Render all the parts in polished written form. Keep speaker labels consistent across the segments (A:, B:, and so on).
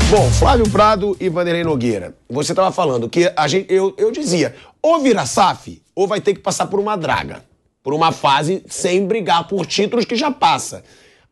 A: Bom, Flávio Prado e Vanderlei Nogueira, você estava falando que eu dizia, ou vira SAF, ou vai ter que passar por uma draga, por uma fase sem brigar por títulos que já passa.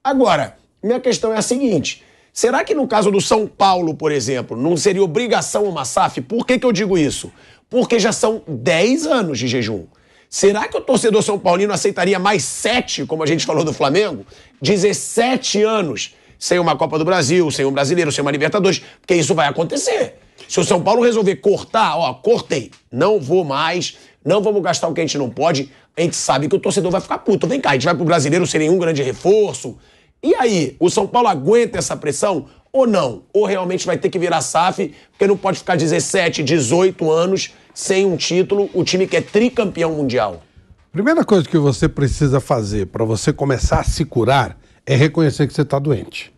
A: Agora, minha questão é a seguinte, será que no caso do São Paulo, por exemplo, não seria obrigação uma SAF? Por que eu digo isso? Porque já são 10 anos de jejum. Será que o torcedor são paulino aceitaria mais 7, como a gente falou do Flamengo? 17 anos sem uma Copa do Brasil, sem um Brasileiro, sem uma Libertadores, porque isso vai acontecer. Se o São Paulo resolver cortar, cortei, não vou mais, não vamos gastar o que a gente não pode, a gente sabe que o torcedor vai ficar puto. Vem cá, a gente vai pro Brasileiro sem nenhum grande reforço. E aí, o São Paulo aguenta essa pressão ou não? Ou realmente vai ter que virar SAF, porque não pode ficar 17, 18 anos sem um título, o time que é tricampeão mundial?
B: Primeira coisa que você precisa fazer para você começar a se curar é reconhecer que você está doente.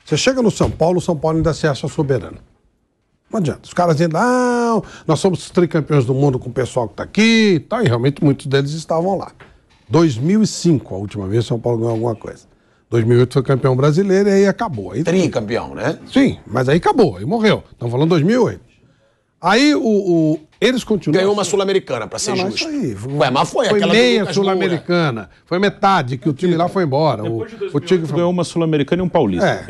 B: Você chega no São Paulo, o São Paulo ainda se acha soberano. Não adianta. Os caras dizendo, não, nós somos tricampeões do mundo com o pessoal que está aqui e tal, e realmente muitos deles estavam lá. 2005, a última vez, o São Paulo ganhou alguma coisa. 2008 foi campeão brasileiro e aí acabou. Aí,
A: tricampeão, né?
B: Sim, mas aí acabou, aí morreu. Estamos falando 2008. Aí eles continuam...
A: Ganhou uma Sul-Americana, pra ser justo.
B: Isso aí.
A: Mas foi
B: aquela meia Sul-Americana. Foi metade, que o time lá foi embora.
C: Depois de 2008 ganhou uma Sul-Americana e um paulista.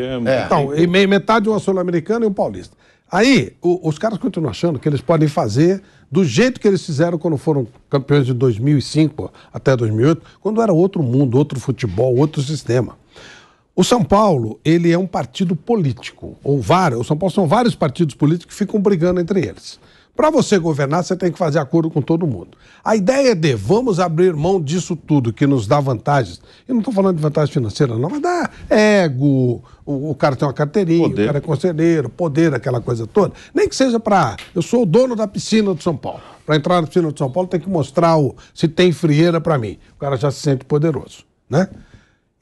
B: Então, e metade uma Sul-Americana e um paulista. Aí, os caras continuam achando que eles podem fazer do jeito que eles fizeram quando foram campeões de 2005 até 2008, quando era outro mundo, outro futebol, outro sistema. O São Paulo, ele é um partido político, o São Paulo são vários partidos políticos que ficam brigando entre eles. Para você governar, você tem que fazer acordo com todo mundo. A ideia de vamos abrir mão disso tudo que nos dá vantagens, e não estou falando de vantagem financeira não, mas dá ego, o cara tem uma carteirinha, poder. O cara é conselheiro, poder, aquela coisa toda. Nem que seja eu sou o dono da piscina do São Paulo. Para entrar na piscina do São Paulo tem que mostrar se tem frieira para mim. O cara já se sente poderoso, né?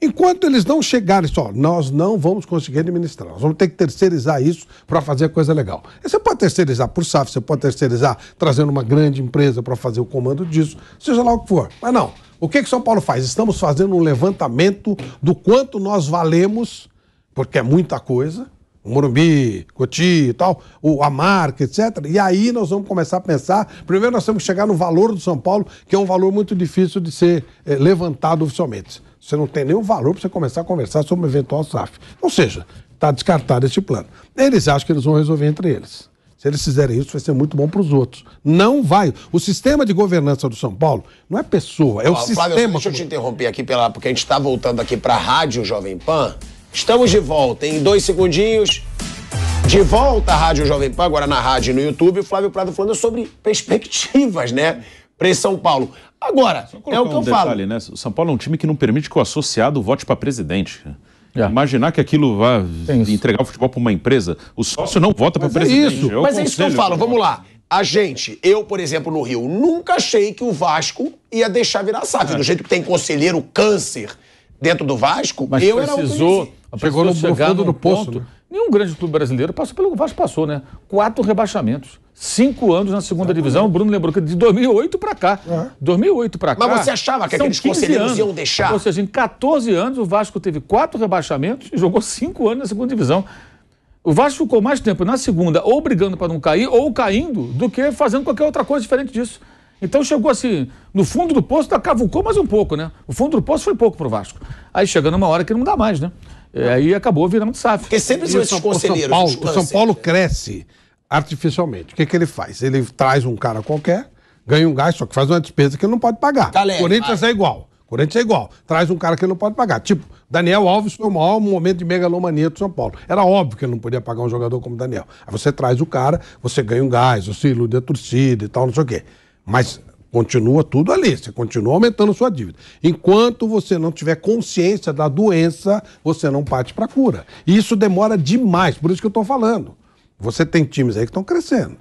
B: Enquanto eles não chegarem só, nós não vamos conseguir administrar. Nós vamos ter que terceirizar isso para fazer coisa legal. E você pode terceirizar por SAF, você pode terceirizar trazendo uma grande empresa para fazer o comando disso, seja lá o que for. Mas não. O que São Paulo faz? Estamos fazendo um levantamento do quanto nós valemos, porque é muita coisa, o Morumbi, Cotia e tal, a marca, etc. E aí nós vamos começar a pensar, primeiro nós temos que chegar no valor do São Paulo, que é um valor muito difícil de ser levantado oficialmente. Você não tem nenhum valor para você começar a conversar sobre um eventual SAF. Ou seja, está descartado esse plano. Eles acham que eles vão resolver entre eles. Se eles fizerem isso, vai ser muito bom para os outros. Não vai. O sistema de governança do São Paulo não é pessoa, é o sistema.
A: Flávio, deixa eu te interromper aqui, porque a gente está voltando aqui para a Rádio Jovem Pan. Estamos de volta em 2 segundinhos. De volta à Rádio Jovem Pan, agora na rádio e no YouTube. O Flávio Prado falando sobre perspectivas, né? Para São Paulo. Agora, é o que eu falo.
C: Né? O São Paulo é um time que não permite que o associado vote para presidente. Imaginar que aquilo vai entregar o futebol para uma empresa, o sócio não vota para presidente.
A: Mas é isso que eu falo, vamos lá. Eu, por exemplo, no Rio, nunca achei que o Vasco ia deixar virar SAF. Do jeito que tem conselheiro câncer dentro do Vasco,
D: mas
A: eu
D: precisou
B: chegou no fundo do poço, né?
D: Nenhum grande clube brasileiro passou pelo Vasco, passou, né? 4 rebaixamentos. 5 anos na segunda divisão. O Bruno lembrou que de 2008 para cá. 2008 para cá.
A: Mas você achava que aqueles conselheiros iam deixar?
D: Ou seja, em 14 anos o Vasco teve 4 rebaixamentos e jogou 5 anos na segunda divisão. O Vasco ficou mais tempo na segunda ou brigando para não cair ou caindo do que fazendo qualquer outra coisa diferente disso. Então chegou assim, no fundo do poço, cavucou mais um pouco, né? O fundo do poço foi pouco pro Vasco. Aí chega numa hora que não dá mais, né? Aí acabou virando SAF.
A: Porque sempre são esses conselheiros.
B: O São Paulo cresce artificialmente. O que ele faz? Ele traz um cara qualquer, ganha um gás, só que faz uma despesa que ele não pode pagar. Corinthians é igual. Traz um cara que ele não pode pagar. Tipo, Daniel Alves foi o maior momento de megalomania do São Paulo. Era óbvio que ele não podia pagar um jogador como Daniel. Aí você traz o cara, você ganha um gás, você ilude a torcida e tal, não sei o quê. Mas continua tudo ali, você continua aumentando sua dívida. Enquanto você não tiver consciência da doença, você não parte para a cura. E isso demora demais, por isso que eu estou falando. Você tem times aí que estão crescendo,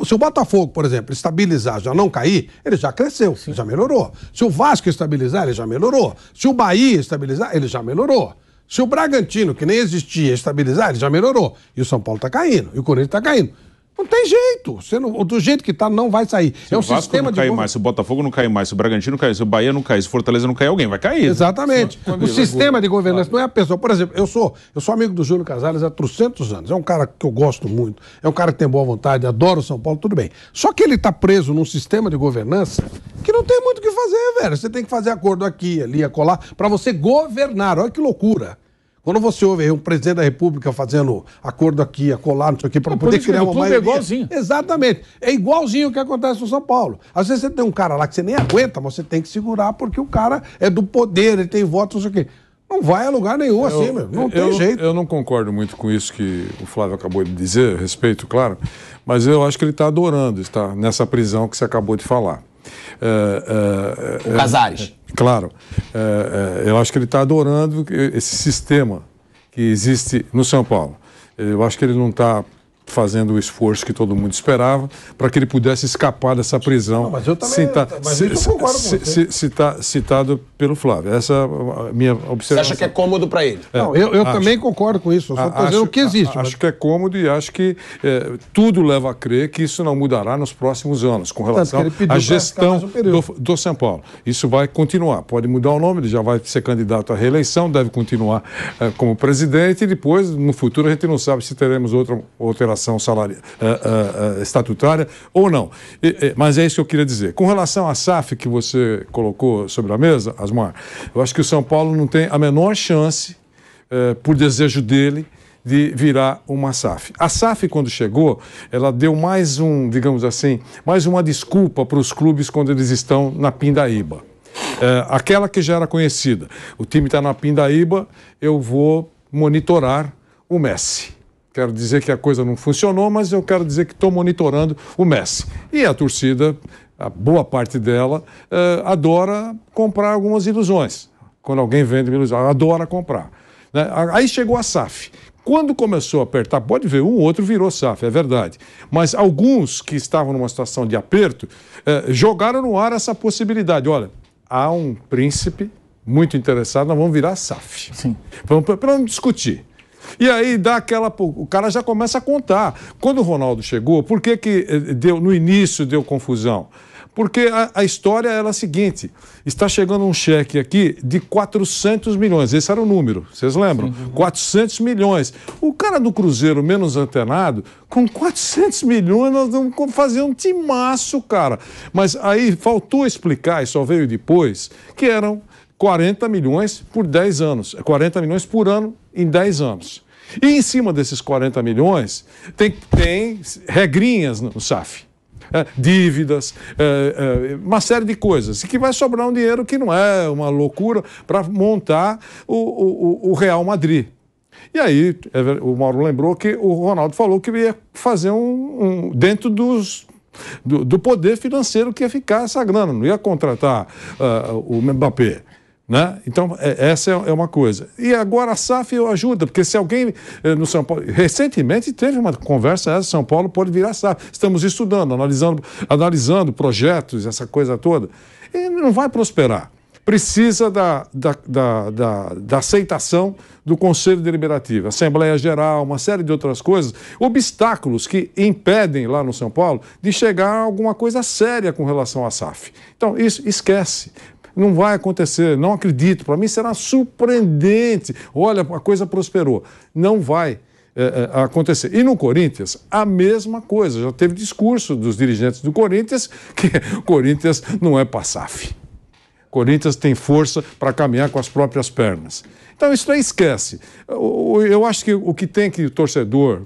B: se o Botafogo, por exemplo, estabilizar, já não cair, ele já cresceu, já melhorou. Se o Vasco estabilizar, ele já melhorou. Se o Bahia estabilizar, ele já melhorou. Se o Bragantino, que nem existia, estabilizar, ele já melhorou. E o São Paulo está caindo, e o Corinthians está caindo. Não tem jeito. Do jeito que está, não vai sair.
C: Se o Vasco não cair mais, se o Botafogo não cair mais, se o Bragantino não cair, se o Bahia não cair, se o Fortaleza não cair, alguém vai cair.
B: Exatamente. O sistema de governança não é a pessoa. Por exemplo, eu sou amigo do Júlio Casares há 300 anos. É um cara que eu gosto muito. É um cara que tem boa vontade, adora o São Paulo, tudo bem. Só que ele está preso num sistema de governança que não tem muito o que fazer, velho. Você tem que fazer acordo aqui, ali, acolá, para você governar. Olha que loucura. Quando você ouve aí um presidente da República fazendo acordo aqui, acolá, não sei o quê, para poder criar uma maioria.
D: É igualzinho.
B: Exatamente. É igualzinho o que acontece no São Paulo. Às vezes você tem um cara lá que você nem aguenta, mas você tem que segurar porque o cara é do poder, ele tem votos, não sei o quê. Não vai a lugar nenhum assim, meu. Não tem jeito.
E: Eu não concordo muito com isso que o Flávio acabou de dizer, respeito, claro, mas eu acho que ele está adorando estar nessa prisão que você acabou de falar.
A: O Casares.
E: Claro. Eu acho que ele está adorando esse sistema que existe no São Paulo. Eu acho que ele não está fazendo o esforço que todo mundo esperava para que ele pudesse escapar dessa prisão.
B: Não, mas eu também concordo com você.
E: Citado pelo Flávio. Essa é a minha observação.
A: Você acha que é cômodo para ele?
B: Não, eu também concordo com isso. Eu só estou dizendo o que existe.
E: Acho que é cômodo e acho que tudo leva a crer que isso não mudará nos próximos anos com relação à gestão do São Paulo. Isso vai continuar. Pode mudar o nome, ele já vai ser candidato à reeleição, deve continuar como presidente e depois, no futuro, a gente não sabe se teremos outra alteração estatutária ou não. Mas é isso que eu queria dizer. Com relação à SAF que você colocou sobre a mesa, Asmar, eu acho que o São Paulo não tem a menor chance, por desejo dele, de virar uma SAF. A SAF, quando chegou, ela deu mais digamos assim, mais uma desculpa para os clubes quando eles estão na pindaíba. Aquela que já era conhecida. O time está na pindaíba, eu vou monitorar o Messi. Quero dizer que a coisa não funcionou, mas eu quero dizer que estou monitorando o Messi. E a torcida, a boa parte dela, adora comprar algumas ilusões. Quando alguém vende uma ilusão, adora comprar. Né? Aí chegou a SAF. Quando começou a apertar, pode ver, um ou outro virou SAF, é verdade. Mas alguns que estavam numa situação de aperto, jogaram no ar essa possibilidade. Olha, há um príncipe muito interessado, nós vamos virar SAF.
D: Sim.
E: Vamos discutir. E aí o cara já começa a contar. Quando o Ronaldo chegou, por que no início deu confusão? Porque a história era a seguinte, está chegando um cheque aqui de 400 milhões, esse era o número, vocês lembram? Sim. 400 milhões. O cara do Cruzeiro menos antenado, com 400 milhões nós vamos fazer um timaço, cara. Mas aí faltou explicar, e só veio depois, que eram 40 milhões por 10 anos, 40 milhões por ano em 10 anos. E em cima desses 40 milhões, tem regrinhas no SAF. Dívidas, uma série de coisas. E que vai sobrar um dinheiro que não é uma loucura para montar o Real Madrid. E aí, o Mauro lembrou que o Ronaldo falou que ia fazer dentro do poder financeiro que ia ficar essa grana, não ia contratar o Mbappé. Né? Então, essa é uma coisa. E agora a SAF ajuda, porque se alguém no São Paulo... Recentemente teve uma conversa, São Paulo pode virar SAF. Estamos estudando, analisando projetos, essa coisa toda. E não vai prosperar. Precisa da aceitação do Conselho Deliberativo, Assembleia Geral, uma série de outras coisas, obstáculos que impedem lá no São Paulo de chegar a alguma coisa séria com relação à SAF. Então, isso esquece. Não vai acontecer, não acredito. Para mim será surpreendente. Olha, a coisa prosperou. Não vai acontecer. E no Corinthians, a mesma coisa. Já teve discurso dos dirigentes do Corinthians que o Corinthians não é para SAF. Corinthians tem força para caminhar com as próprias pernas. Então isso aí esquece. Eu acho que o que tem que o torcedor...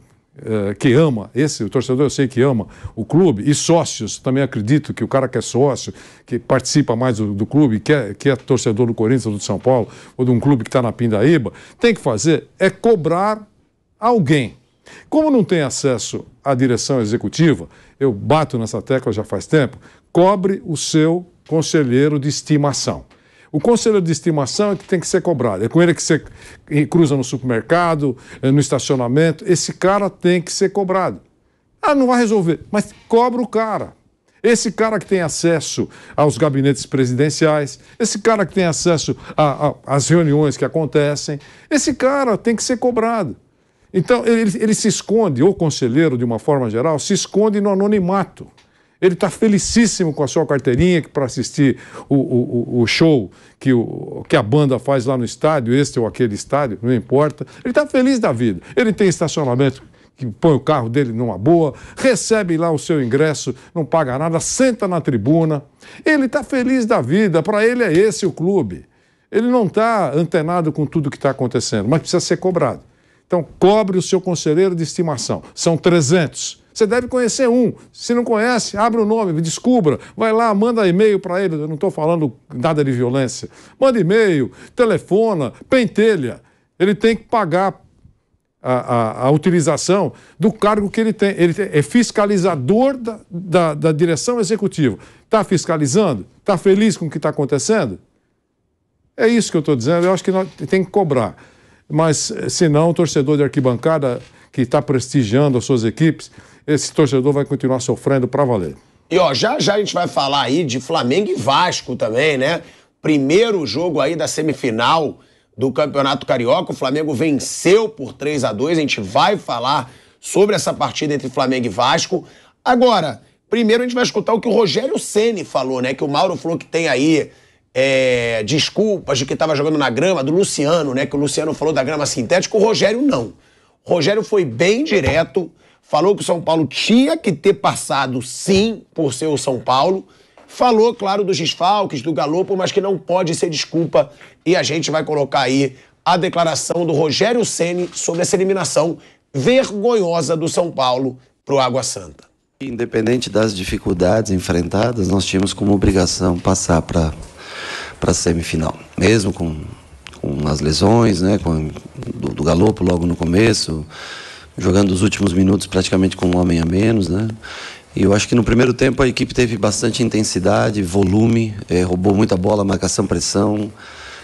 E: que ama, o torcedor eu sei que ama o clube, e sócios, também acredito que o cara que é sócio, que participa mais do clube, que é torcedor do Corinthians ou do São Paulo, ou de um clube que está na pindaíba, tem que fazer é cobrar alguém. Como não tem acesso à direção executiva, eu bato nessa tecla já faz tempo, cobre o seu conselheiro de estimação. O conselheiro de estimação é que tem que ser cobrado. É com ele que você cruza no supermercado, no estacionamento. Esse cara tem que ser cobrado. Não vai resolver, mas cobra o cara. Esse cara que tem acesso aos gabinetes presidenciais, esse cara que tem acesso às reuniões que acontecem, esse cara tem que ser cobrado. Então, ele se esconde, o conselheiro, de uma forma geral, se esconde no anonimato. Ele está felicíssimo com a sua carteirinha para assistir o show que a banda faz lá no estádio, este ou aquele estádio, não importa. Ele está feliz da vida. Ele tem estacionamento que põe o carro dele numa boa, recebe lá o seu ingresso, não paga nada, senta na tribuna. Ele está feliz da vida, para ele é esse o clube. Ele não está antenado com tudo que está acontecendo, mas precisa ser cobrado. Então, cobre o seu conselheiro de estimação. São 300. Você deve conhecer um. Se não conhece, abre o nome, descubra. Vai lá, manda e-mail para ele. Eu não estou falando nada de violência. Manda e-mail, telefona, pentelha. Ele tem que pagar a utilização do cargo que ele tem. Ele é fiscalizador da direção executiva. Está fiscalizando? Está feliz com o que está acontecendo? É isso que eu estou dizendo. Eu acho que nós tem que cobrar. Mas, se não, o torcedor de arquibancada que está prestigiando as suas equipes, esse torcedor vai continuar sofrendo para valer.
A: E já a gente vai falar aí de Flamengo e Vasco também, né? Primeiro jogo aí da semifinal do Campeonato Carioca. O Flamengo venceu por 3-2. A gente vai falar sobre essa partida entre Flamengo e Vasco. Agora, primeiro a gente vai escutar o que o Rogério Ceni falou, né? Que o Mauro falou que tem aí desculpas de que estava jogando na grama, do Luciano, né? Que o Luciano falou da grama sintética, o Rogério não. O Rogério foi bem direto, falou que o São Paulo tinha que ter passado sim por ser o São Paulo, falou, claro, dos desfalques, do Galopo, mas que não pode ser desculpa, e a gente vai colocar aí a declaração do Rogério Ceni sobre essa eliminação vergonhosa do São Paulo pro Água Santa.
F: Independente das dificuldades enfrentadas, nós tínhamos como obrigação passar para a semifinal, mesmo com as lesões, né, do Galopo logo no começo, jogando os últimos minutos praticamente com um homem a menos, né? E eu acho que no primeiro tempo a equipe teve bastante intensidade, volume, roubou muita bola, marcação, pressão,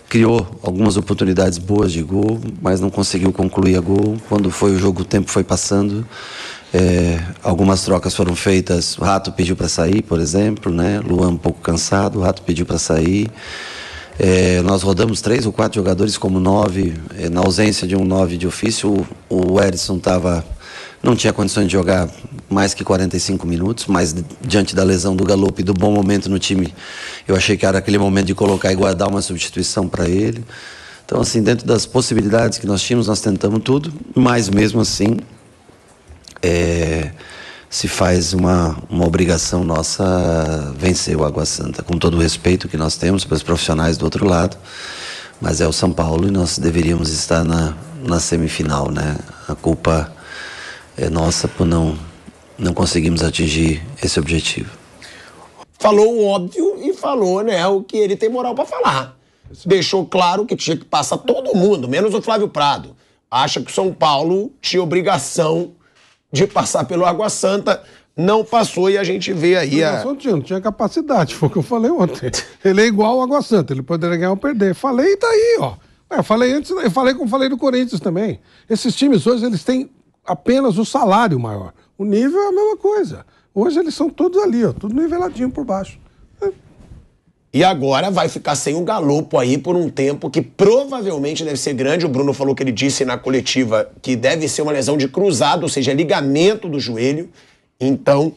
F: criou algumas oportunidades boas de gol, mas não conseguiu concluir a gol. Quando foi o jogo, o tempo foi passando. Algumas trocas foram feitas, o Rato pediu para sair, por exemplo, né? Luan um pouco cansado, o Rato pediu para sair. Nós rodamos 3 ou 4 jogadores como 9, na ausência de um 9 de ofício. O Edson não tinha condições de jogar mais que 45 minutos, mas diante da lesão do Galopo e do bom momento no time, eu achei que era aquele momento de colocar e guardar uma substituição para ele. Então, assim, dentro das possibilidades que nós tínhamos, nós tentamos tudo, mas mesmo assim se faz uma obrigação nossa vencer o Água Santa, com todo o respeito que nós temos para os profissionais do outro lado, mas é o São Paulo e nós deveríamos estar na semifinal, né? A culpa é nossa por não conseguirmos atingir esse objetivo.
A: Falou o óbvio e falou, né, o que ele tem moral para falar. Deixou claro que tinha que passar todo mundo, menos o Flávio Prado. Acha que o São Paulo tinha obrigação de passar pelo Água Santa, não passou e a gente vê aí
B: não tinha capacidade, foi o que eu falei ontem. Ele é igual ao Água Santa, ele poderia ganhar ou perder. Falei, tá aí, ó. Eu falei antes, eu falei como falei do Corinthians também. Esses times hoje, eles têm apenas o salário maior. O nível é a mesma coisa. Hoje eles são todos ali, ó, tudo niveladinho por baixo.
A: E agora vai ficar sem o Galopo aí por um tempo que provavelmente deve ser grande. O Bruno falou que ele disse na coletiva que deve ser uma lesão de cruzado, ou seja, ligamento do joelho. Então,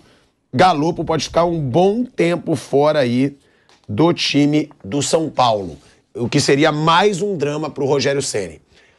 A: Galopo pode ficar um bom tempo fora aí do time do São Paulo. O que seria mais um drama para o Rogério Ceni.